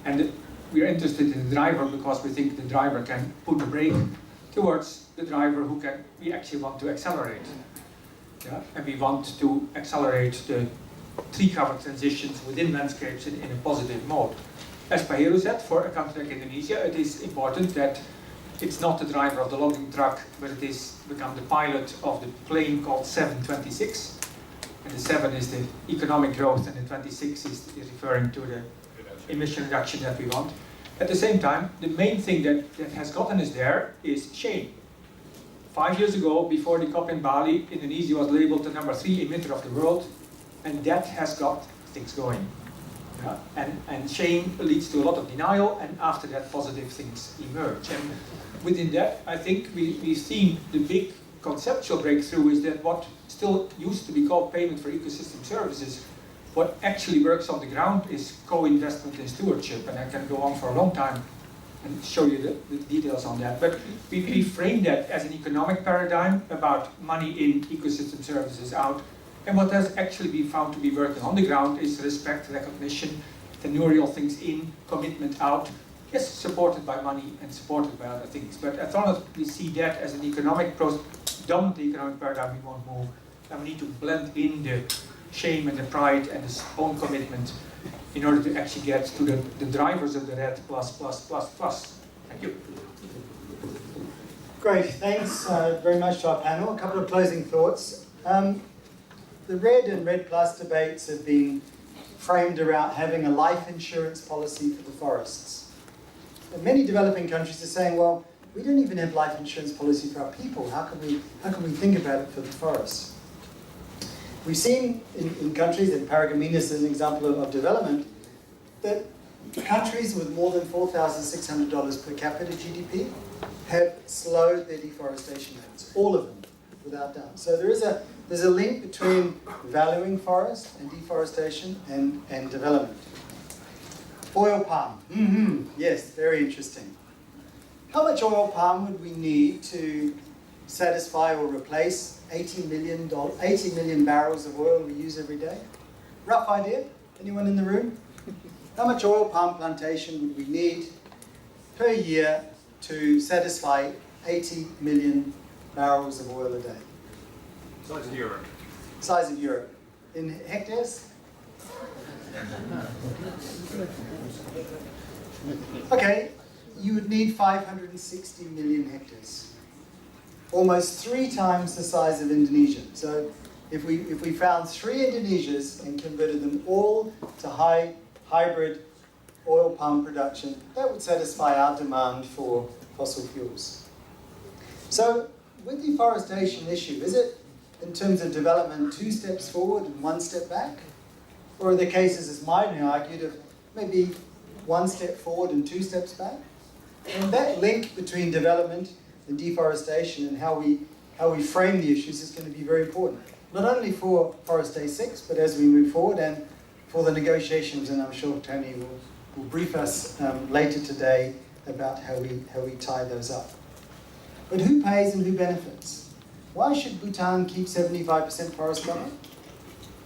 and we are interested in the driver because we think the driver can put a brake, towards the driver who can, we actually want to accelerate. Yeah? And we want to accelerate the tree cover transitions within landscapes in a positive mode. As Pahero said, for a country like Indonesia, it is important that it's not the driver of the logging truck, but it is become the pilot of the plane called 726. And the 7 is the economic growth, and the 26 is referring to the emission reduction that we want. At the same time, the main thing that has gotten us there is shame. 5 years ago, before the COP in Bali, Indonesia was labeled the #3 emitter of the world, and that has got things going. Yeah? And shame leads to a lot of denial, and after that positive things emerge. And within that, I think we've seen the big conceptual breakthrough is that what still used to be called payment for ecosystem services, what actually works on the ground is co-investment in stewardship, and I can go on for a long time and show you the details on that. But we frame that as an economic paradigm about money in, ecosystem services out, and what has actually been found to be working on the ground is respect, recognition, tenurial things in, commitment out, yes, supported by money and supported by other things. But as long as we see that as an economic dominant economic paradigm, we won't move, and we need to blend in the shame and the pride and the own commitment in order to actually get to the drivers of the red plus. Thank you. Great, thanks very much to our panel. A couple of closing thoughts. The red and red plus debates have been framed around having a life insurance policy for the forests. And many developing countries are saying, well, we don't even have life insurance policy for our people. How can we think about it for the forests? We've seen in countries, and Paragominas is an example of development, that countries with more than $4,600 per capita GDP have slowed their deforestation rates, all of them, without doubt. So there's a link between valuing forest and deforestation and development. Oil palm, yes, very interesting. How much oil palm would we need to satisfy or replace 80 million barrels of oil we use every day? Rough idea? Anyone in the room? How much oil palm plantation would we need per year to satisfy 80 million barrels of oil a day? Size of Europe. Size of Europe. In hectares? Okay, you would need 560 million hectares. Almost 3 times the size of Indonesia. So if we found 3 Indonesias and converted them all to hybrid oil palm production, that would satisfy our demand for fossil fuels. So with the deforestation issue, is it in terms of development 2 steps forward and 1 step back? Or are there cases, as Maidne argued, of maybe 1 step forward and 2 steps back? And that link between development and deforestation and how we frame the issues is going to be very important. Not only for Forest Day 6, but as we move forward and for the negotiations, and I'm sure Tony will brief us later today about how we tie those up. But who pays and who benefits? Why should Bhutan keep 75% forest cover?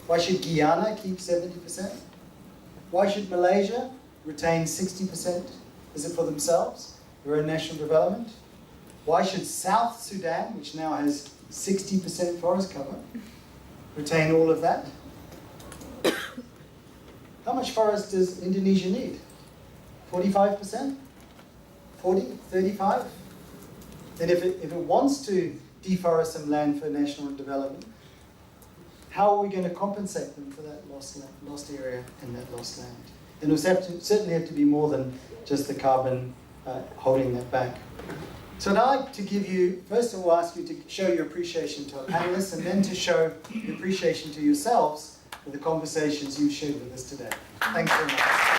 Why should Guyana keep 70%? Why should Malaysia retain 60%? Is it for themselves, their own national development? Why should South Sudan, which now has 60% forest cover, retain all of that? How much forest does Indonesia need? 45%? 40? 35? And if it wants to deforest some land for national development, how are we going to compensate them for that lost area and that lost land? And it will certainly have to be more than just the carbon holding that back. So I'd like to give you, first of all, ask you to show your appreciation to our panelists and then to show your appreciation to yourselves for the conversations you've shared with us today. Thanks very much.